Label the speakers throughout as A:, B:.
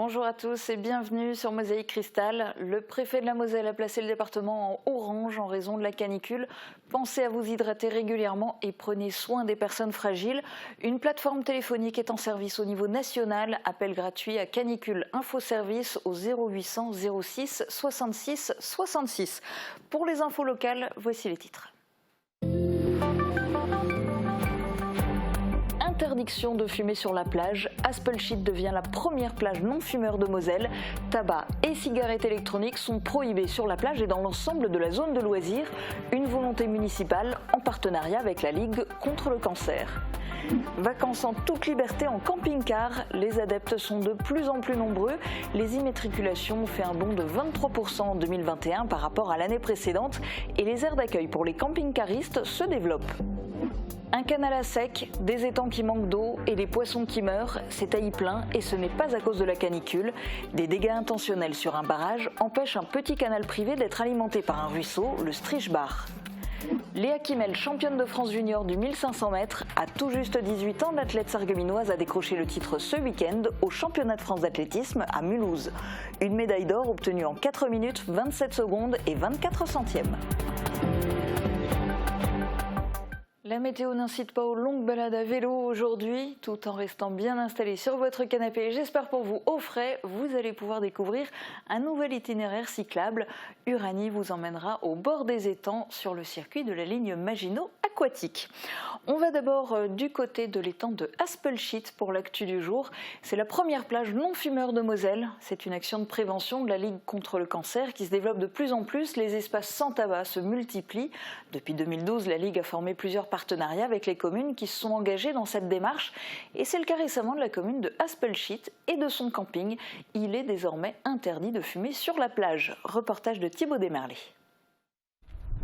A: Bonjour à tous et bienvenue sur Mosaïque Cristal. Le préfet de la Moselle a placé le département en orange en raison de la canicule. Pensez à vous hydrater régulièrement et prenez soin des personnes fragiles. Une plateforme téléphonique est en service au niveau national. Appel gratuit à Canicule Info Service au 0800 06 66 66. Pour les infos locales, voici les titres. Interdiction de fumer sur la plage, Aspelshit devient la première plage non-fumeur de Moselle. Tabac et cigarettes électroniques sont prohibés sur la plage et dans l'ensemble de la zone de loisirs. Une volonté municipale en partenariat avec la Ligue contre le cancer. Vacances en toute liberté en camping-car, les adeptes sont de plus en plus nombreux. Les immatriculations ont fait un bond de 23% en 2021 par rapport à l'année précédente et les aires d'accueil pour les camping-caristes se développent. Un canal à sec, des étangs qui manquent d'eau et des poissons qui meurent, c'est taillis plein et ce n'est pas à cause de la canicule. Des dégâts intentionnels sur un barrage empêchent un petit canal privé d'être alimenté par un ruisseau, le Strichbach. Léa Kimmel, championne de France junior du 1500 mètres, à tout juste 18 ans, l'athlète sarregueminoise a décroché le titre ce week-end au championnat de France d'athlétisme à Mulhouse. Une médaille d'or obtenue en 4 minutes, 27 secondes et 24 centièmes. La météo n'incite pas aux longues balades à vélo aujourd'hui, tout en restant bien installé sur votre canapé. J'espère pour vous au frais, vous allez pouvoir découvrir un nouvel itinéraire cyclable. Uranie vous emmènera au bord des étangs sur le circuit de la ligne Maginot aquatique. On va d'abord du côté de l'étang de Aspelshit pour l'actu du jour. C'est la première plage non-fumeur de Moselle. C'est une action de prévention de la Ligue contre le cancer qui se développe de plus en plus. Les espaces sans tabac se multiplient. Depuis 2012, la Ligue a formé plusieurs partenariats avec les communes qui se sont engagées dans cette démarche. Et c'est le cas récemment de la commune de Aspelshit et de son camping. Il est désormais interdit de fumer sur la plage. Reportage de Thibaut Desmerlet.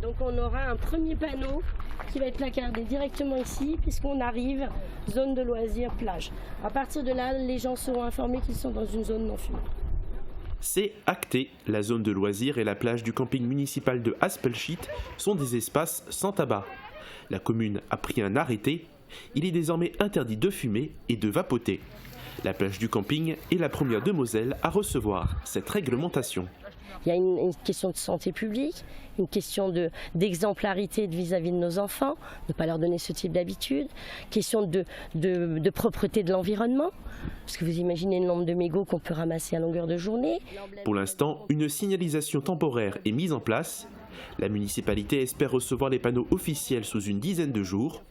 B: Donc on aura un premier panneau qui va être placardé directement ici puisqu'on arrive zone de loisirs plage. À partir de là, les gens seront informés qu'ils sont dans une zone non fumée.
C: C'est acté, la zone de loisirs et la plage du camping municipal de Aspelshit sont des espaces sans tabac. La commune a pris un arrêté, il est désormais interdit de fumer et de vapoter. La plage du camping est la première de Moselle à recevoir cette réglementation.
B: Il y a une question de santé publique, une question d'exemplarité vis-à-vis de nos enfants, de ne pas leur donner ce type d'habitude, question de propreté de l'environnement, parce que vous imaginez le nombre de mégots qu'on peut ramasser à longueur de journée.
C: Pour l'instant, une signalisation temporaire est mise en place. La municipalité espère recevoir les panneaux officiels sous une dizaine de jours.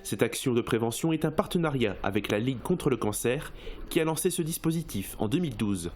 C: Cette action de prévention est un partenariat avec la Ligue contre le cancer qui a lancé ce dispositif en 2012.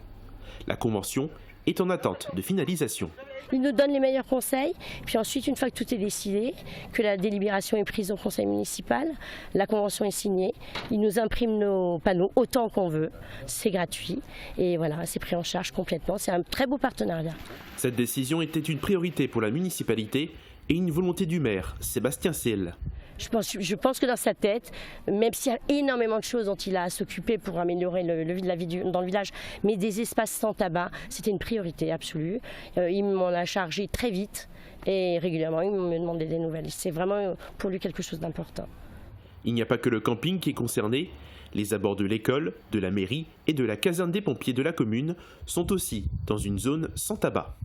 C: La convention est en attente de finalisation.
B: Ils nous donnent les meilleurs conseils, puis ensuite, une fois que tout est décidé, que la délibération est prise au conseil municipal, la convention est signée, ils nous impriment nos panneaux autant qu'on veut, c'est gratuit et voilà, c'est pris en charge complètement, c'est un très beau partenariat.
C: Cette décision était une priorité pour la municipalité et une volonté du maire, Sébastien Sell.
B: Je pense que dans sa tête, même s'il y a énormément de choses dont il a à s'occuper pour améliorer la vie dans le village, mais des espaces sans tabac, c'était une priorité absolue. Il m'en a chargé très vite et régulièrement, il me demandait des nouvelles. C'est vraiment pour lui quelque chose d'important.
C: Il n'y a pas que le camping qui est concerné. Les abords de l'école, de la mairie et de la caserne des pompiers de la commune sont aussi dans une zone sans tabac.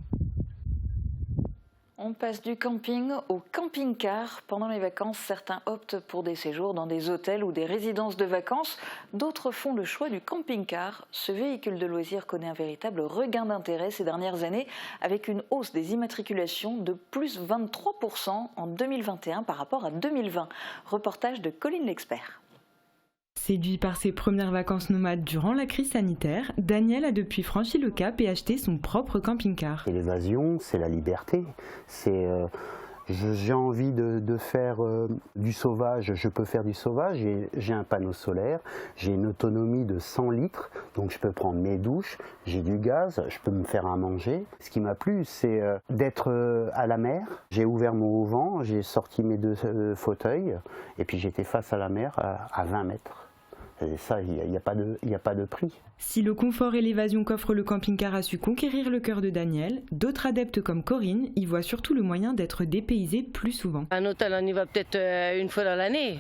A: On passe du camping au camping-car. Pendant les vacances, certains optent pour des séjours dans des hôtels ou des résidences de vacances. D'autres font le choix du camping-car. Ce véhicule de loisirs connaît un véritable regain d'intérêt ces dernières années avec une hausse des immatriculations de plus 23% en 2021 par rapport à 2020. Reportage de Colline L'Expert.
D: Séduit par ses premières vacances nomades durant la crise sanitaire, Daniel a depuis franchi le cap et acheté son propre camping-car.
E: C'est l'évasion, c'est la liberté, j'ai envie de faire du sauvage, je peux faire du sauvage, j'ai un panneau solaire, j'ai une autonomie de 100 litres, donc je peux prendre mes douches, j'ai du gaz, je peux me faire à manger. Ce qui m'a plu, c'est d'être à la mer. J'ai ouvert mon auvent, j'ai sorti mes deux fauteuils et puis j'étais face à la mer à 20 mètres. Et ça, il n'y a pas de prix.
D: Si le confort et l'évasion qu'offre le camping-car a su conquérir le cœur de Daniel, d'autres adeptes comme Corinne y voient surtout le moyen d'être dépaysés plus souvent.
F: Un hôtel, on y va peut-être une fois dans l'année,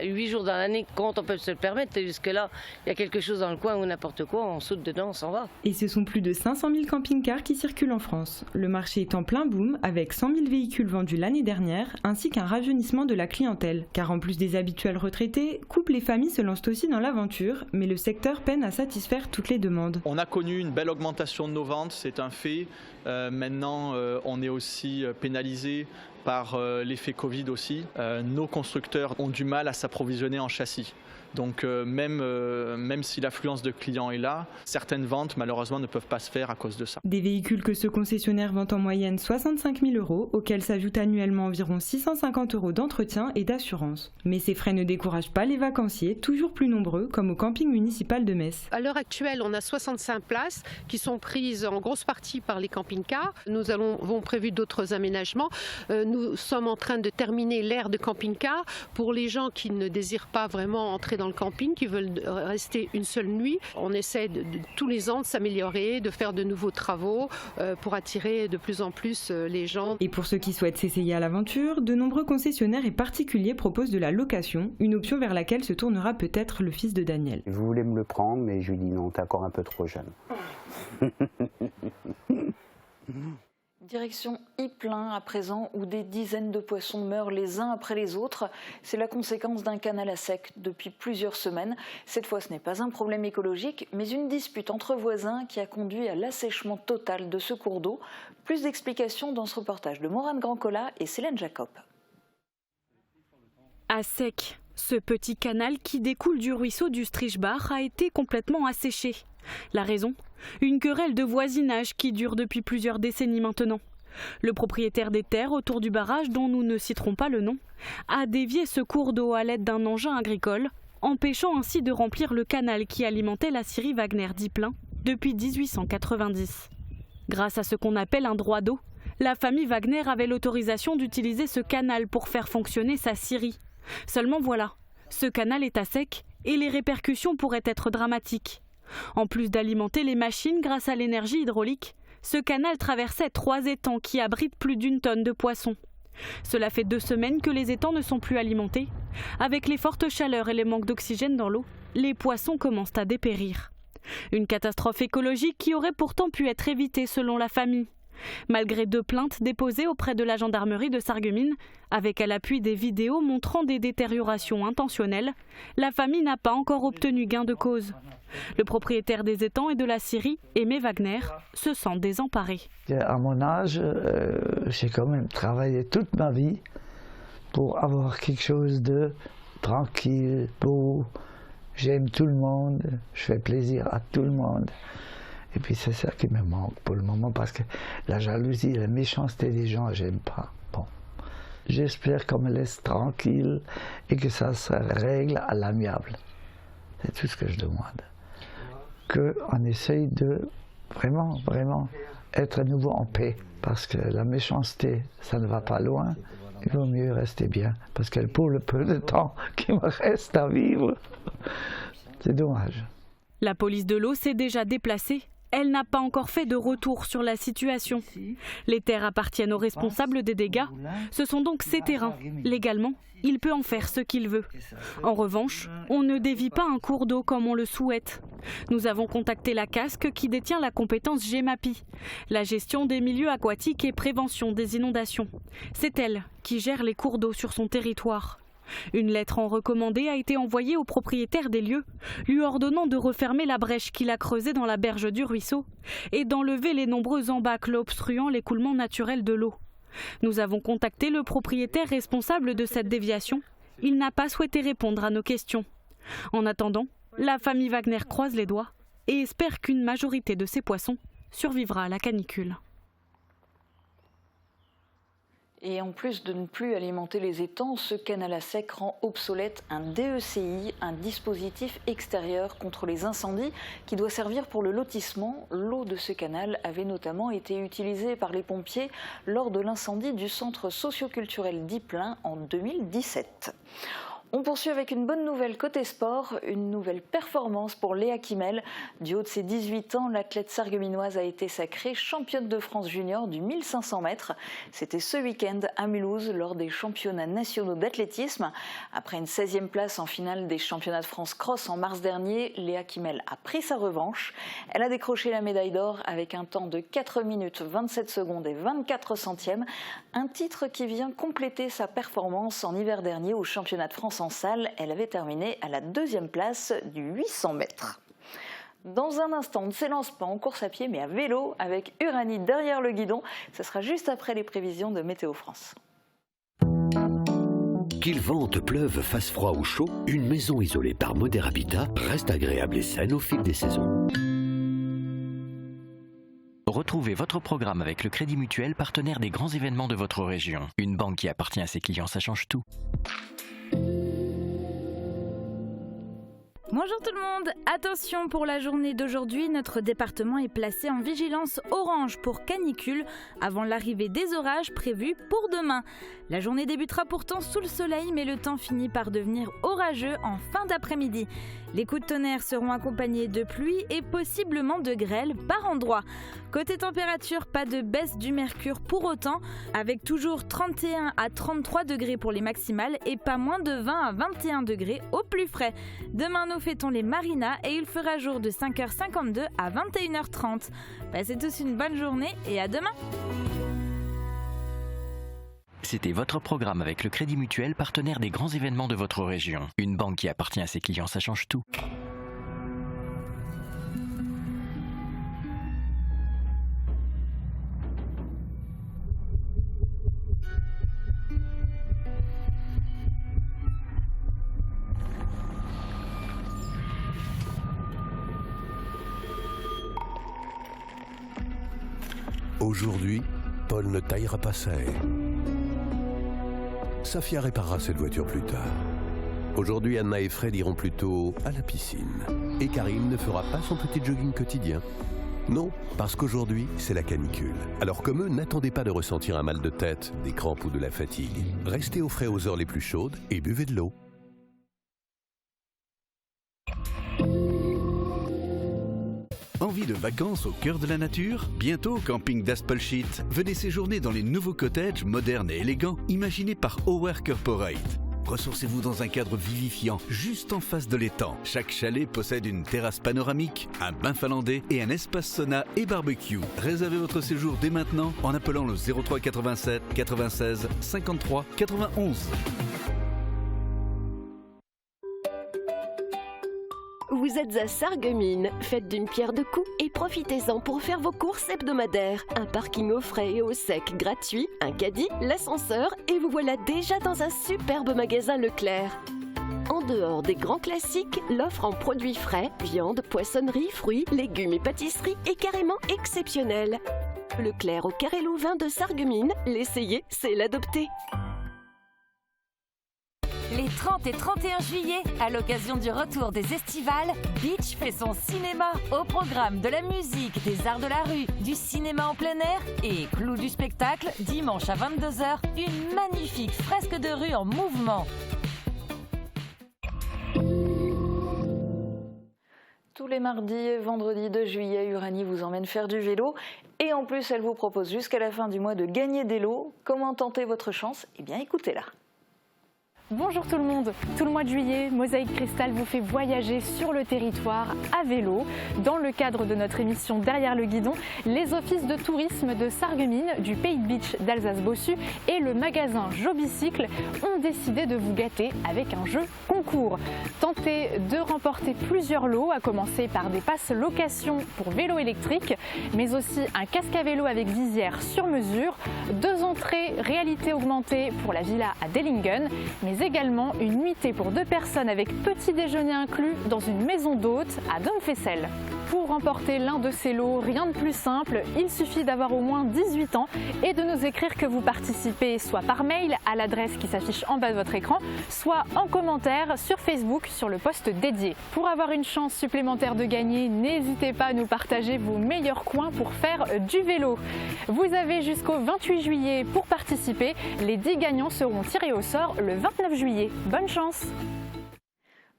F: 8 jours dans l'année, quand on peut se le permettre. Jusque-là, il y a quelque chose dans le coin ou n'importe quoi, on saute dedans, on s'en va.
D: Et ce sont plus de 500 000 camping-cars qui circulent en France. Le marché est en plein boom, avec 100 000 véhicules vendus l'année dernière, ainsi qu'un rajeunissement de la clientèle. Car en plus des habituels retraités, couples et familles se lancent aussi dans l'aventure, mais le secteur peine à satisfaire toutes les demandes.
G: On a connu une belle augmentation de nos ventes, c'est un fait. Maintenant, on est aussi pénalisé par l'effet Covid aussi. Nos constructeurs ont du mal à s'approvisionner en châssis. Donc même si l'affluence de clients est là, certaines ventes malheureusement ne peuvent pas se faire à cause de ça.
D: Des véhicules que ce concessionnaire vend en moyenne 65 000 €, auxquels s'ajoutent annuellement environ 650 € d'entretien et d'assurance. Mais ces frais ne découragent pas les vacanciers, toujours plus nombreux, comme au camping municipal de Metz.
H: À l'heure actuelle, on a 65 places qui sont prises en grosse partie par les camping-cars. Nous avons prévu d'autres aménagements. Nous sommes en train de terminer l'aire de camping-car pour les gens qui ne désirent pas vraiment entrer dans le camping, qui veulent rester une seule nuit. On essaie tous les ans de s'améliorer, de faire de nouveaux travaux pour attirer de plus en plus les gens.
D: Et pour ceux qui souhaitent s'essayer à l'aventure, de nombreux concessionnaires et particuliers proposent de la location, une option vers laquelle se tournera peut-être le fils de Daniel.
E: Vous voulez me le prendre, mais je lui dis non, t'es encore un peu trop jeune.
A: Direction Ypelin à présent, où des dizaines de poissons meurent les uns après les autres. C'est la conséquence d'un canal à sec depuis plusieurs semaines. Cette fois, ce n'est pas un problème écologique, mais une dispute entre voisins qui a conduit à l'assèchement total de ce cours d'eau. Plus d'explications dans ce reportage de Morane Grandcola et Célène Jacob.
I: À sec, ce petit canal qui découle du ruisseau du Strichbach a été complètement asséché. La raison ? Une querelle de voisinage qui dure depuis plusieurs décennies maintenant. Le propriétaire des terres autour du barrage, dont nous ne citerons pas le nom, a dévié ce cours d'eau à l'aide d'un engin agricole, empêchant ainsi de remplir le canal qui alimentait la scierie Wagner d'Ypelin depuis 1890. Grâce à ce qu'on appelle un droit d'eau, la famille Wagner avait l'autorisation d'utiliser ce canal pour faire fonctionner sa scierie. Seulement voilà, ce canal est à sec et les répercussions pourraient être dramatiques. En plus d'alimenter les machines grâce à l'énergie hydraulique, ce canal traversait 3 étangs qui abritent plus d'1 tonne de poissons. Cela fait 2 semaines que les étangs ne sont plus alimentés. Avec les fortes chaleurs et les manques d'oxygène dans l'eau, les poissons commencent à dépérir. Une catastrophe écologique qui aurait pourtant pu être évitée selon la famille. Malgré 2 plaintes déposées auprès de la gendarmerie de Sarreguemines, avec à l'appui des vidéos montrant des détériorations intentionnelles, la famille n'a pas encore obtenu gain de cause. Le propriétaire des étangs et de la scierie, Aimé Wagner, se sent désemparé.
J: À mon âge, j'ai quand même travaillé toute ma vie pour avoir quelque chose de tranquille, beau. J'aime tout le monde, je fais plaisir à tout le monde. Et puis c'est ça qui me manque pour le moment, parce que la jalousie, la méchanceté des gens, j'aime pas. Bon. J'espère qu'on me laisse tranquille et que ça se règle à l'amiable. C'est tout ce que je demande. Qu'on essaye de vraiment, vraiment être à nouveau en paix. Parce que la méchanceté, ça ne va pas loin. Il vaut mieux rester bien. Parce que pour le peu de temps qui me reste à vivre, c'est dommage.
I: La police de l'eau s'est déjà déplacée. Elle n'a pas encore fait de retour sur la situation. Les terres appartiennent aux responsables des dégâts. Ce sont donc ses terrains. Légalement, il peut en faire ce qu'il veut. En revanche, on ne dévie pas un cours d'eau comme on le souhaite. Nous avons contacté la Casque qui détient la compétence GEMAPI, la gestion des milieux aquatiques et prévention des inondations. C'est elle qui gère les cours d'eau sur son territoire. Une lettre en recommandé a été envoyée au propriétaire des lieux, lui ordonnant de refermer la brèche qu'il a creusée dans la berge du ruisseau et d'enlever les nombreux embâcles obstruant l'écoulement naturel de l'eau. Nous avons contacté le propriétaire responsable de cette déviation. Il n'a pas souhaité répondre à nos questions. En attendant, la famille Wagner croise les doigts et espère qu'une majorité de ces poissons survivra à la canicule.
A: Et en plus de ne plus alimenter les étangs, ce canal à sec rend obsolète un DECI, un dispositif extérieur contre les incendies qui doit servir pour le lotissement. L'eau de ce canal avait notamment été utilisée par les pompiers lors de l'incendie du centre socio-culturel d'Ypelin en 2017. On poursuit avec une bonne nouvelle côté sport, une nouvelle performance pour Léa Kimmel. Du haut de ses 18 ans, l'athlète sarregueminoise a été sacrée championne de France junior du 1500 mètres. C'était ce week-end à Mulhouse lors des championnats nationaux d'athlétisme. Après une 16e place en finale des championnats de France cross en mars dernier, Léa Kimmel a pris sa revanche. Elle a décroché la médaille d'or avec un temps de 4 minutes 27 secondes et 24 centièmes. Un titre qui vient compléter sa performance en hiver dernier au championnat de France en salle. Elle avait terminé à la 2e place du 800 mètres. Dans un instant, on ne s'élance pas en course à pied mais à vélo avec Uranie derrière le guidon. Ce sera juste après les prévisions de Météo France.
K: Qu'il vente, pleuve, fasse froid ou chaud, une maison isolée par Moder Habitat reste agréable et saine au fil des saisons.
L: Retrouvez votre programme avec le Crédit Mutuel, partenaire des grands événements de votre région. Une banque qui appartient à ses clients, ça change tout.
M: Bonjour tout le monde, attention pour la journée d'aujourd'hui, notre département est placé en vigilance orange pour canicule avant l'arrivée des orages prévus pour demain. La journée débutera pourtant sous le soleil mais le temps finit par devenir orageux en fin d'après-midi. Les coups de tonnerre seront accompagnés de pluie et possiblement de grêle par endroits. Côté température, pas de baisse du mercure pour autant, avec toujours 31 à 33 degrés pour les maximales et pas moins de 20 à 21 degrés au plus frais. Demain, nous fêtons les marinas et il fera jour de 5h52 à 21h30. Passez tous une bonne journée et à demain.
L: C'était votre programme avec le Crédit Mutuel, partenaire des grands événements de votre région. Une banque qui appartient à ses clients, ça change tout.
N: Aujourd'hui, Paul ne taillera pas sa haie. Safia réparera cette voiture plus tard. Aujourd'hui, Anna et Fred iront plutôt à la piscine. Et Karim ne fera pas son petit jogging quotidien. Non, parce qu'aujourd'hui, c'est la canicule. Alors comme eux, n'attendez pas de ressentir un mal de tête, des crampes ou de la fatigue. Restez au frais aux heures les plus chaudes et buvez de l'eau.
O: Envie de vacances au cœur de la nature? Bientôt au camping d'Aspelshit. Venez séjourner dans les nouveaux cottages modernes et élégants imaginés par Our Corporate. Ressourcez-vous dans un cadre vivifiant, juste en face de l'étang. Chaque chalet possède une terrasse panoramique, un bain finlandais et un espace sauna et barbecue. Réservez votre séjour dès maintenant en appelant le 03 87 96 53 91.
P: Vous êtes à Sarreguemines, faites d'une pierre deux coups et profitez-en pour faire vos courses hebdomadaires. Un parking au frais et au sec gratuit, un caddie, l'ascenseur et vous voilà déjà dans un superbe magasin Leclerc. En dehors des grands classiques, l'offre en produits frais, viande, poissonnerie, fruits, légumes et pâtisseries est carrément exceptionnelle. Leclerc au Carré Louvain de Sarreguemines, l'essayer, c'est l'adopter.
Q: Les 30 et 31 juillet, à l'occasion du retour des estivales, Beach fait son cinéma au programme de la musique, des arts de la rue, du cinéma en plein air et clou du spectacle, dimanche à 22h, une magnifique fresque de rue en mouvement.
A: Tous les mardis et vendredis de juillet, Uranie vous emmène faire du vélo. Et en plus, elle vous propose jusqu'à la fin du mois de gagner des lots. Comment tenter votre chance? Eh bien, écoutez-la.
R: Bonjour tout le monde, tout le mois de juillet, Mosaïque Cristal vous fait voyager sur le territoire à vélo. Dans le cadre de notre émission Derrière le guidon, les offices de tourisme de Sarreguemines, du Pays de Beach d'Alsace-Bossu et le magasin Jobicycle ont décidé de vous gâter avec un jeu concours. Tentez de remporter plusieurs lots, à commencer par des passes location pour vélo électrique, mais aussi un casque à vélo avec visière sur mesure, 2 entrées réalité augmentée pour la villa à Dellingen, mais également une nuitée pour 2 personnes avec petit déjeuner inclus dans une maison d'hôtes à Domfessel. Pour remporter l'un de ces lots, rien de plus simple, il suffit d'avoir au moins 18 ans et de nous écrire que vous participez soit par mail à l'adresse qui s'affiche en bas de votre écran, soit en commentaire sur Facebook sur le post dédié. Pour avoir une chance supplémentaire de gagner, n'hésitez pas à nous partager vos meilleurs coins pour faire du vélo. Vous avez jusqu'au 28 juillet pour participer. Les 10 gagnants seront tirés au sort le 29 juillet. Bonne chance!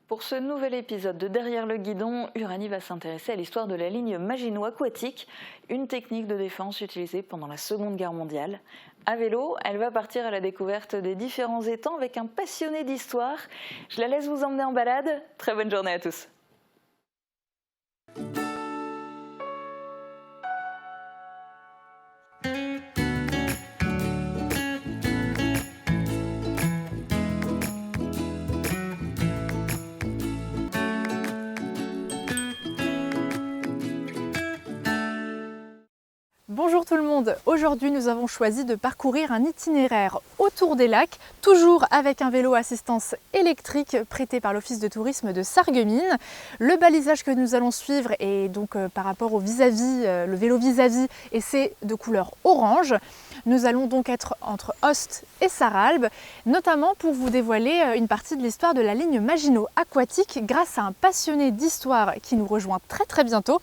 A: Pour ce nouvel épisode de Derrière le guidon, Uranie va s'intéresser à l'histoire de la ligne Maginot Aquatique, une technique de défense utilisée pendant la Seconde Guerre mondiale. À vélo, elle va partir à la découverte des différents étangs avec un passionné d'histoire. Je la laisse vous emmener en balade. Très bonne journée à tous.
R: Bonjour tout le monde, aujourd'hui nous avons choisi de parcourir un itinéraire autour des lacs, toujours avec un vélo assistance électrique prêté par l'Office de tourisme de Sarreguemines. Le balisage que nous allons suivre est donc par rapport au vis-à-vis, le vélo vis-à-vis, et c'est de couleur orange. Nous allons donc être entre Ost et Sarralbe, notamment pour vous dévoiler une partie de l'histoire de la ligne Maginot Aquatique grâce à un passionné d'histoire qui nous rejoint très bientôt.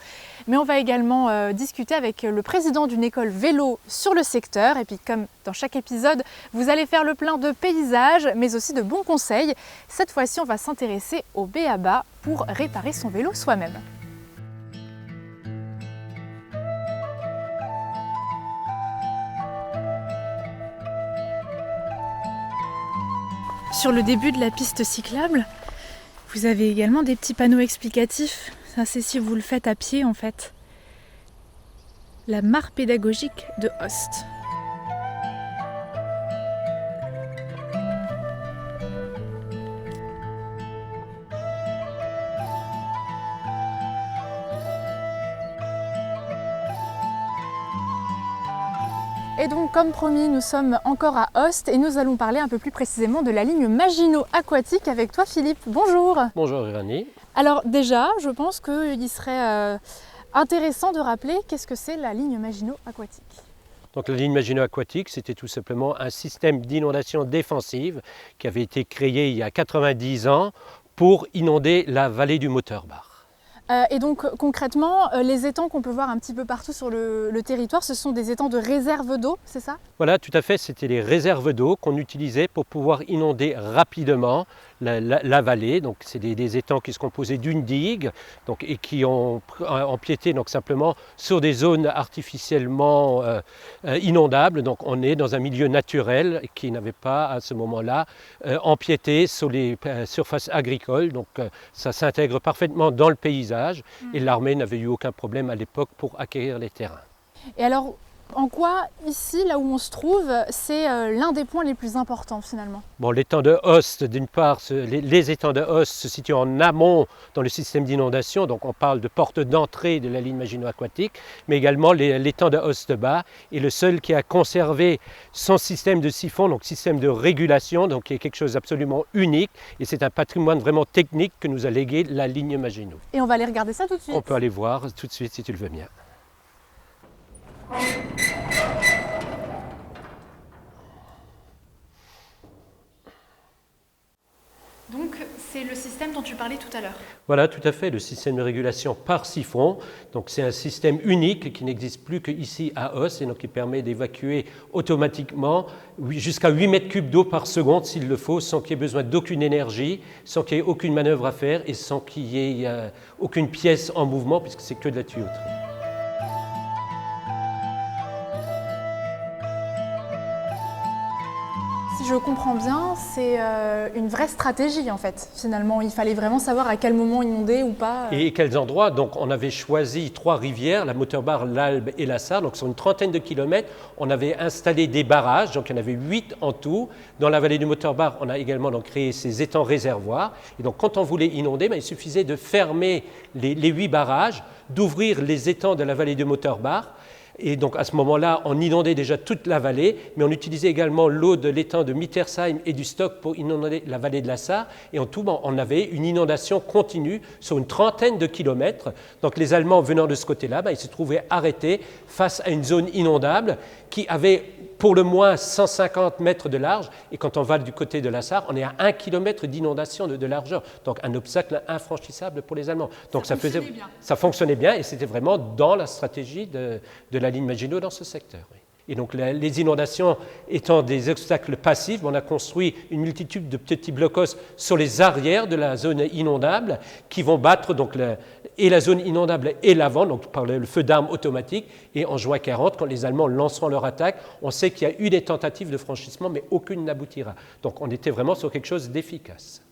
R: Mais on va également discuter avec le président d'une école vélo sur le secteur. Et puis comme dans chaque épisode, vous allez faire le plein de paysages, mais aussi de bons conseils. Cette fois-ci, on va s'intéresser au b.a.-ba pour réparer son vélo soi-même. Sur le début de la piste cyclable, vous avez également des petits panneaux explicatifs. Ça, c'est si vous le faites à pied en fait. La mare pédagogique de Ost. Et donc comme promis, nous sommes encore à Ost et nous allons parler un peu plus précisément de la ligne Maginot Aquatique avec toi Philippe. Bonjour.
S: Bonjour Uranie.
R: Alors déjà, je pense qu'il serait intéressant de rappeler qu'est-ce que c'est la ligne Maginot Aquatique.
S: Donc la ligne Maginot Aquatique, c'était tout simplement un système d'inondation défensive qui avait été créé il y a 90 ans pour inonder la vallée du Motorbar.
R: Et donc concrètement, les étangs qu'on peut voir un petit peu partout sur le territoire, ce sont des étangs de réserve d'eau, c'est ça?
S: Voilà, tout à fait, c'était les réserves d'eau qu'on utilisait pour pouvoir inonder rapidement la vallée. Donc c'est des étangs qui se composaient d'une digue et qui ont empiété donc simplement sur des zones artificiellement inondables. Donc on est dans un milieu naturel qui n'avait pas à ce moment-là empiété sur les surfaces agricoles. Donc ça s'intègre parfaitement dans le paysage et l'armée n'avait eu aucun problème à l'époque pour acquérir les terrains.
R: Et alors, en quoi, ici, là où on se trouve, c'est l'un des points les plus importants finalement?
S: Bon, l'étang de Ost, d'une part, les étangs de Ost se situent en amont dans le système d'inondation, donc on parle de porte d'entrée de la ligne Maginot Aquatique, mais également l'étang de Ost-Bas est le seul qui a conservé son système de siphon, donc système de régulation, donc qui est quelque chose d'absolument unique, et c'est un patrimoine vraiment technique que nous a légué la ligne Maginot.
R: Et on va aller regarder ça tout de suite.
S: On peut aller voir tout de suite si tu le veux bien.
R: Donc c'est le système dont tu parlais tout à l'heure.
S: Voilà, tout à fait, le système de régulation par siphon. Donc c'est un système unique qui n'existe plus qu'ici à Ost et donc qui permet d'évacuer automatiquement jusqu'à 8 mètres cubes d'eau par seconde s'il le faut, sans qu'il y ait besoin d'aucune énergie, sans qu'il y ait aucune manœuvre à faire et sans qu'il y ait aucune pièce en mouvement puisque c'est que de la tuyauterie.
R: Si je comprends bien, c'est une vraie stratégie en fait, finalement. Il fallait vraiment savoir à quel moment inonder ou pas.
S: Et quels endroits. Donc on avait choisi 3 rivières, la Motorbar, l'Albe et la Sarre, donc sur une trentaine de kilomètres. On avait installé des barrages, donc il y en avait 8 en tout. Dans la vallée du Motorbar, on a également donc créé ces étangs réservoirs. Et donc quand on voulait inonder, il suffisait de fermer les 8 barrages, d'ouvrir les étangs de la vallée du Motorbar Et donc à ce moment-là, on inondait déjà toute la vallée, mais on utilisait également l'eau de l'étang de Mittersheim et du Stock pour inonder la vallée de la Sarre. Et en tout, on avait une inondation continue sur une trentaine de kilomètres. Donc les Allemands venant de ce côté-là, ils se trouvaient arrêtés face à une zone inondable qui avait pour le moins 150 mètres de large, et quand on va du côté de la Sarre, on est à 1 kilomètre d'inondation de largeur, donc un obstacle infranchissable pour les Allemands. Donc ça fonctionnait bien, et c'était vraiment dans la stratégie de la ligne Maginot dans ce secteur. Oui. Et donc les inondations étant des obstacles passifs, on a construit une multitude de petits blocos sur les arrières de la zone inondable qui vont battre donc et la zone inondable et l'avant, donc par le feu d'armes automatique. Et en juin 40, quand les Allemands lanceront leur attaque, on sait qu'il y a eu des tentatives de franchissement, mais aucune n'aboutira. Donc on était vraiment sur quelque chose d'efficace.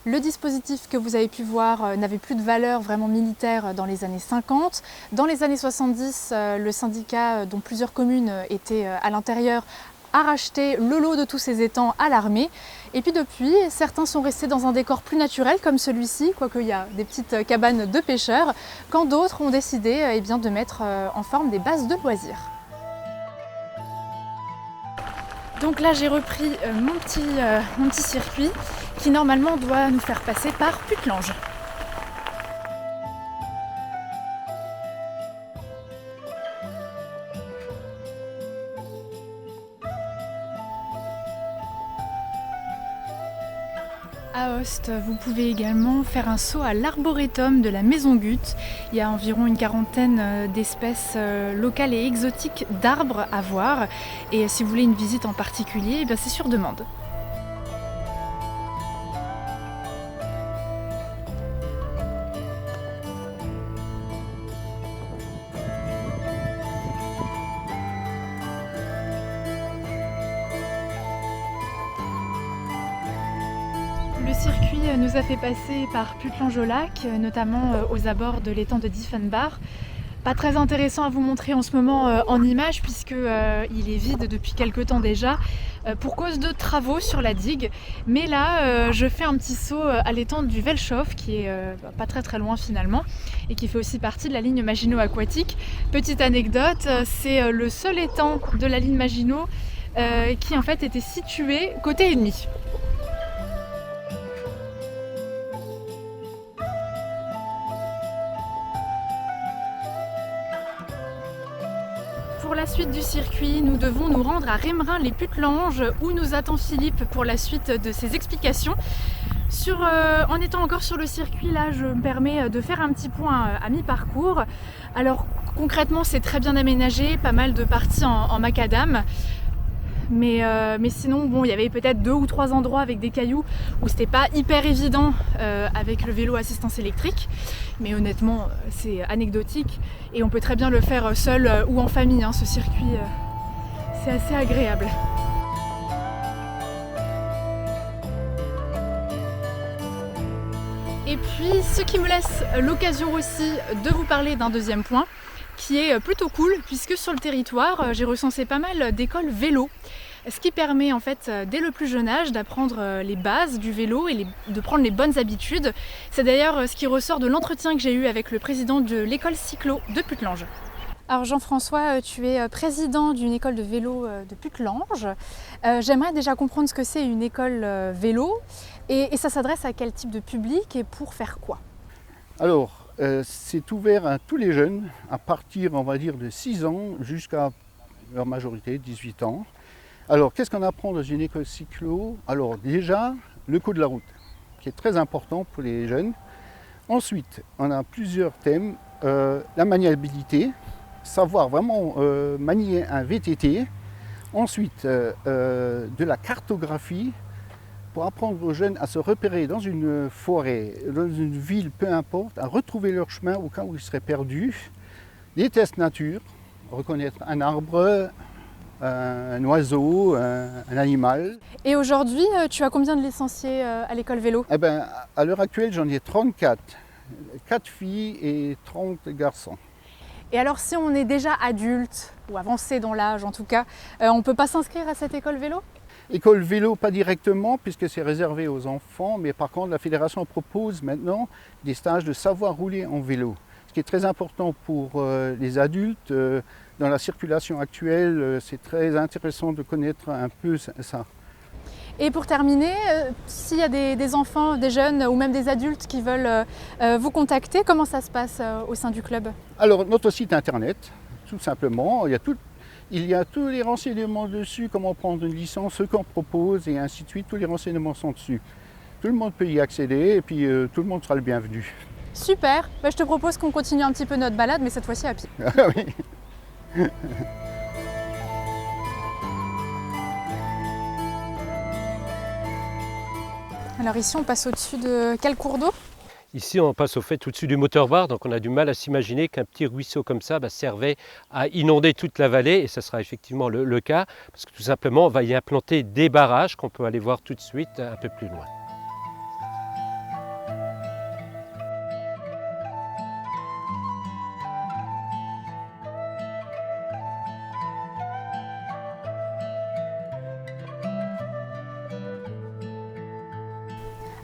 R: Le dispositif que vous avez pu voir n'avait plus de valeur vraiment militaire dans les années 50. Dans les années 70, le syndicat, dont plusieurs communes étaient à l'intérieur, a racheté le lot de tous ces étangs à l'armée. Et puis depuis, certains sont restés dans un décor plus naturel comme celui-ci, quoique il y a des petites cabanes de pêcheurs, quand d'autres ont décidé de mettre en forme des bases de loisirs. Donc là j'ai repris mon petit circuit qui normalement doit nous faire passer par Puttelange. À Host, vous pouvez également faire un saut à l'arboretum de la Maison Guth. Il y a environ une quarantaine d'espèces locales et exotiques d'arbres à voir. Et si vous voulez une visite en particulier, c'est sur demande. Le circuit nous a fait passer par Puttelange-au-Lac, notamment aux abords de l'étang de Diefenbach. Pas très intéressant à vous montrer en ce moment en images puisque il est vide depuis quelques temps déjà pour cause de travaux sur la digue. Mais là, je fais un petit saut à l'étang du Welschof qui est pas très loin finalement et qui fait aussi partie de la ligne Maginot aquatique. Petite anecdote, c'est le seul étang de la ligne Maginot qui en fait était situé côté ennemi. Pour la suite du circuit, nous devons nous rendre à Rémerin-les-Puttelanges où nous attend Philippe pour la suite de ses explications. En étant encore sur le circuit, là, je me permets de faire un petit point à mi-parcours. Alors concrètement, c'est très bien aménagé, pas mal de parties en macadam. Mais sinon, il y avait peut-être 2 ou 3 endroits avec des cailloux où c'était pas hyper évident avec le vélo assistance électrique. Mais honnêtement, c'est anecdotique et on peut très bien le faire seul ou en famille. Ce circuit, c'est assez agréable. Et puis, ce qui me laisse l'occasion aussi de vous parler d'un deuxième point qui est plutôt cool puisque sur le territoire, j'ai recensé pas mal d'écoles vélo. Ce qui permet en fait dès le plus jeune âge d'apprendre les bases du vélo et de prendre les bonnes habitudes. C'est d'ailleurs ce qui ressort de l'entretien que j'ai eu avec le président de l'école cyclo de Puttelange. Alors Jean-François, tu es président d'une école de vélo de Puttelange. J'aimerais déjà comprendre ce que c'est une école vélo et ça s'adresse à quel type de public et pour faire quoi?
T: Alors, c'est ouvert à tous les jeunes à partir, on va dire, de 6 ans jusqu'à leur majorité, 18 ans. Alors, qu'est-ce qu'on apprend dans une école cyclo? Alors déjà, le code de la route, qui est très important pour les jeunes. Ensuite, on a plusieurs thèmes. La maniabilité, savoir vraiment manier un VTT. Ensuite, de la cartographie, pour apprendre aux jeunes à se repérer dans une forêt, dans une ville, peu importe, à retrouver leur chemin au cas où ils seraient perdus. Des tests nature, reconnaître un arbre, un oiseau, un animal.
R: Et aujourd'hui, tu as combien de licenciés à l'école vélo?
T: Eh ben, à l'heure actuelle, j'en ai 34. 4 filles et 30 garçons.
R: Et alors, si on est déjà adulte, ou avancé dans l'âge en tout cas, on ne peut pas s'inscrire à cette école vélo?
T: École vélo, pas directement, puisque c'est réservé aux enfants, mais par contre, la fédération propose maintenant des stages de savoir rouler en vélo. qui est très important pour les adultes. Dans la circulation actuelle, c'est très intéressant de connaître un peu ça.
R: Et pour terminer, s'il y a des enfants, des jeunes ou même des adultes qui veulent vous contacter, comment ça se passe au sein du club?
T: Alors notre site internet, tout simplement, il y a tous les renseignements dessus, comment prendre une licence, ce qu'on propose et ainsi de suite, tous les renseignements sont dessus. Tout le monde peut y accéder et puis tout le monde sera le bienvenu.
R: Super, je te propose qu'on continue un petit peu notre balade, mais cette fois-ci à pied.
T: Ah oui.
R: Alors ici on passe au-dessus de quel cours d'eau?
S: Ici on passe au fait au-dessus du moteur-bar, donc on a du mal à s'imaginer qu'un petit ruisseau comme ça servait à inonder toute la vallée, et ça sera effectivement le cas, parce que tout simplement on va y implanter des barrages qu'on peut aller voir tout de suite un peu plus loin.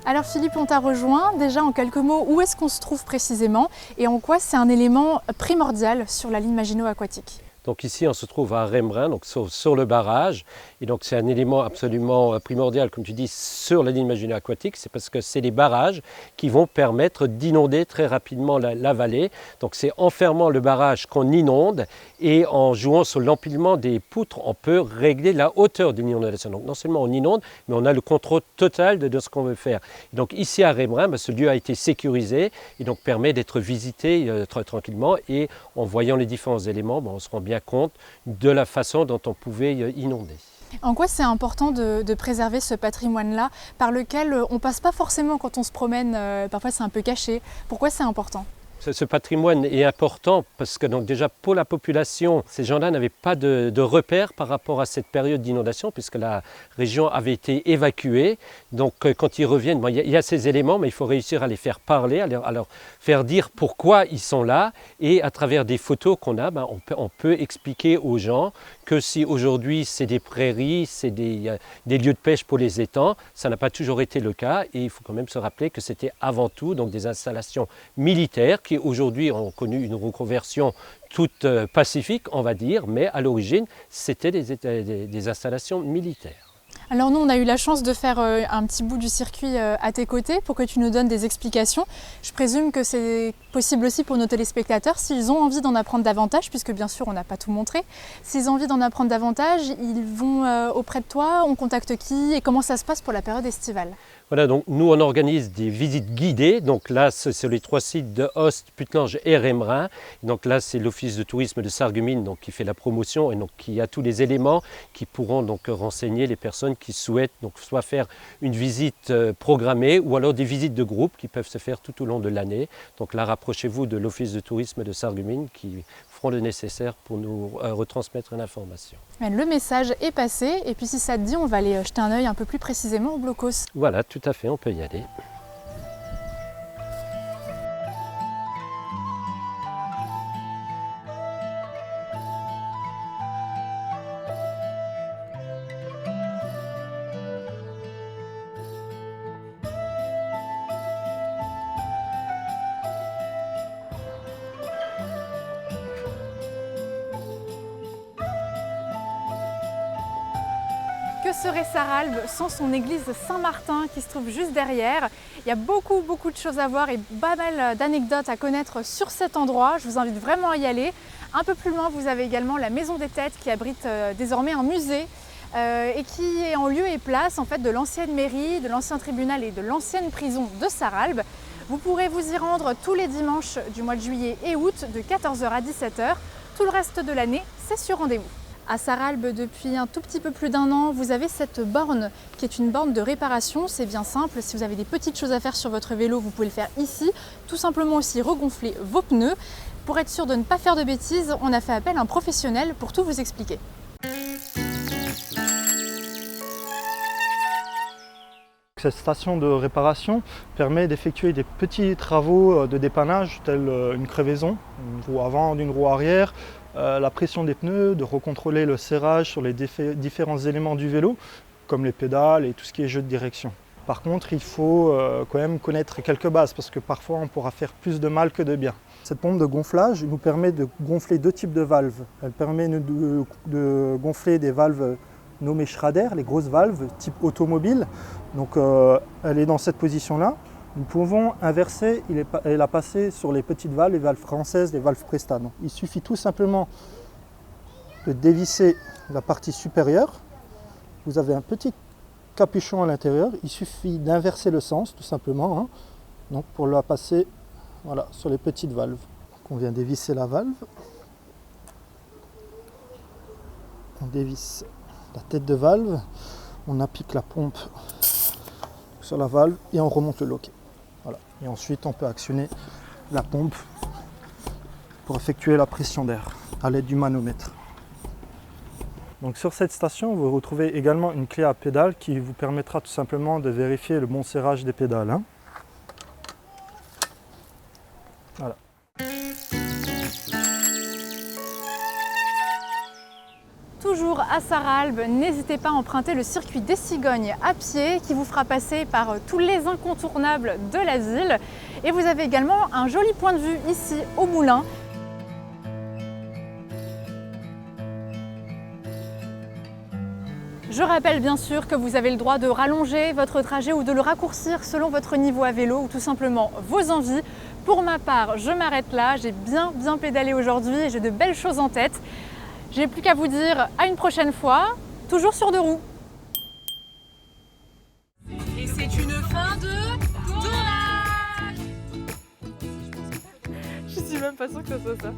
R: Alors Philippe, on t'a rejoint. Déjà en quelques mots, où est-ce qu'on se trouve précisément et en quoi c'est un élément primordial sur la ligne Maginot Aquatique?
S: Donc ici on se trouve à Remerin, donc sur le barrage, et donc c'est un élément absolument primordial, comme tu dis, sur la ligne Maginot Aquatique, c'est parce que c'est les barrages qui vont permettre d'inonder très rapidement la vallée. Donc c'est en fermant le barrage qu'on inonde, et en jouant sur l'empilement des poutres, on peut régler la hauteur d'une inondation. Donc non seulement on inonde, mais on a le contrôle total de ce qu'on veut faire. Et donc ici à Remerin, ce lieu a été sécurisé, et donc permet d'être visité très tranquillement, et en voyant les différents éléments, on se rend bien compte de la façon dont on pouvait inonder.
R: En quoi c'est important de préserver ce patrimoine-là, par lequel on ne passe pas forcément quand on se promène, parfois c'est un peu caché. Pourquoi c'est important ?
S: Ce patrimoine est important parce que donc déjà pour la population, ces gens-là n'avaient pas de repères par rapport à cette période d'inondation puisque la région avait été évacuée. Donc quand ils reviennent, il y a ces éléments, mais il faut réussir à les faire parler, à leur faire dire pourquoi ils sont là. Et à travers des photos qu'on a, on peut expliquer aux gens que si aujourd'hui c'est des prairies, c'est des lieux de pêche pour les étangs, ça n'a pas toujours été le cas. Et il faut quand même se rappeler que c'était avant tout donc, des installations militaires qui aujourd'hui ont connu une reconversion toute pacifique, on va dire, mais à l'origine, c'était des installations militaires.
R: Alors nous, on a eu la chance de faire un petit bout du circuit à tes côtés pour que tu nous donnes des explications. Je présume que c'est possible aussi pour nos téléspectateurs, s'ils ont envie d'en apprendre davantage, puisque bien sûr, on n'a pas tout montré. S'ils ont envie d'en apprendre davantage, ils vont auprès de toi, on contacte qui et comment ça se passe pour la période estivale?
S: Voilà, donc nous on organise des visites guidées, donc là c'est sur les 3 sites de Host, Puttelange et Remerin. Donc là c'est l'office de tourisme de Sarreguemines donc, qui fait la promotion et donc qui a tous les éléments qui pourront donc renseigner les personnes qui souhaitent donc soit faire une visite programmée ou alors des visites de groupe qui peuvent se faire tout au long de l'année. Donc là rapprochez-vous de l'office de tourisme de Sarreguemines qui feront le nécessaire pour nous retransmettre l'information.
R: Le message est passé et puis si ça te dit, on va aller jeter un œil un peu plus précisément au blocos.
S: Voilà, tout à fait, on peut y aller.
R: Que serait Sarralbe sans son église Saint-Martin qui se trouve juste derrière? Il y a beaucoup de choses à voir et pas mal d'anecdotes à connaître sur cet endroit. Je vous invite vraiment à y aller. Un peu plus loin, vous avez également la Maison des Têtes qui abrite désormais un musée et qui est en lieu et place en fait, de l'ancienne mairie, de l'ancien tribunal et de l'ancienne prison de Sarralbe. Vous pourrez vous y rendre tous les dimanches du mois de juillet et août de 14h à 17h. Tout le reste de l'année, c'est sur rendez-vous. À Sarralbe, depuis un tout petit peu plus d'1 an, vous avez cette borne qui est une borne de réparation. C'est bien simple, si vous avez des petites choses à faire sur votre vélo, vous pouvez le faire ici. Tout simplement aussi regonfler vos pneus. Pour être sûr de ne pas faire de bêtises, on a fait appel à un professionnel pour tout vous expliquer.
U: Cette station de réparation permet d'effectuer des petits travaux de dépannage tels une crevaison, une roue avant d'une roue arrière, la pression des pneus, de recontrôler le serrage sur les différents éléments du vélo, comme les pédales et tout ce qui est jeu de direction. Par contre, il faut quand même connaître quelques bases parce que parfois on pourra faire plus de mal que de bien. Cette pompe de gonflage nous permet de gonfler deux types de valves. Elle permet de gonfler des valves nommées Schrader, les grosses valves type automobile. Donc elle est dans cette position-là. Nous pouvons inverser et la passer sur les petites valves, les valves françaises, les valves Presta. Donc, il suffit tout simplement de dévisser la partie supérieure. Vous avez un petit capuchon à l'intérieur. Il suffit d'inverser le sens tout simplement, hein, donc pour la passer voilà, sur les petites valves. Donc, on vient dévisser la valve. On dévisse la tête de valve. On applique la pompe sur la valve et on remonte le loquet. Voilà. Et ensuite on peut actionner la pompe pour effectuer la pression d'air à l'aide du manomètre. Donc sur cette station, vous retrouvez également une clé à pédale qui vous permettra tout simplement de vérifier le bon serrage des pédales, hein. Voilà.
R: Toujours à Sarralbe, n'hésitez pas à emprunter le circuit des Cigognes à pied qui vous fera passer par tous les incontournables de la ville. Et vous avez également un joli point de vue ici au moulin. Je rappelle bien sûr que vous avez le droit de rallonger votre trajet ou de le raccourcir selon votre niveau à vélo ou tout simplement vos envies. Pour ma part, je m'arrête là, j'ai bien pédalé aujourd'hui et j'ai de belles choses en tête. J'ai plus qu'à vous dire à une prochaine fois, toujours sur deux roues.
B: Et c'est une fin de tournage.
R: Je suis même pas sûre que ce soit ça.